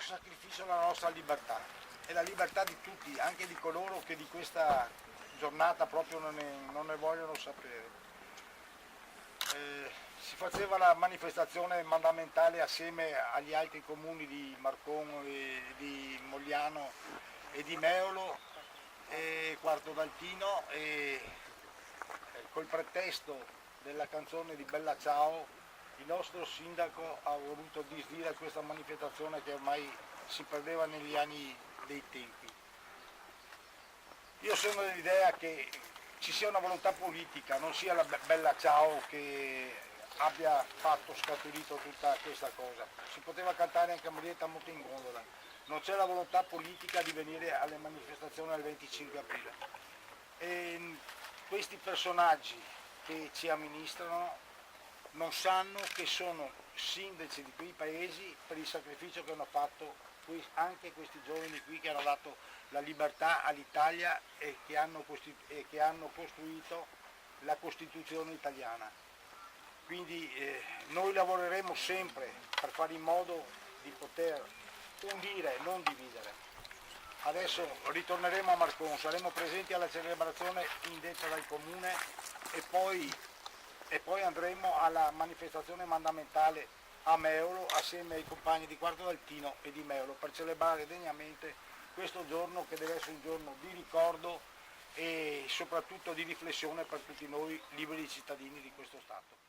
sacrificio la nostra libertà e la libertà di tutti, anche di coloro che di questa giornata proprio non ne vogliono sapere. Si faceva la manifestazione mandamentale assieme agli altri comuni di Marcon, e di Mogliano e di Meolo e Quarto d'Altino, e col pretesto della canzone di Bella Ciao il nostro sindaco ha voluto disdire questa manifestazione che ormai si perdeva negli anni dei tempi. Io sono dell'idea che ci sia una volontà politica, non sia la Bella Ciao che abbia fatto scaturito tutta questa cosa. Si poteva cantare anche a Marietta molto in gondola, non c'è la volontà politica di venire alle manifestazioni del 25 aprile. E questi personaggi che ci amministrano non sanno che sono sindaci di quei paesi per il sacrificio che hanno fatto anche questi giovani qui che hanno dato la libertà all'Italia e che hanno costruito la Costituzione italiana. Quindi noi lavoreremo sempre per fare in modo di poter unire, non dividere. Adesso ritorneremo a Marcon, saremo presenti alla celebrazione indetta dal Comune e poi andremo alla manifestazione mandamentale a Meolo assieme ai compagni di Quarto d'Altino e di Meolo per celebrare degnamente questo giorno che deve essere un giorno di ricordo e soprattutto di riflessione per tutti noi liberi cittadini di questo Stato.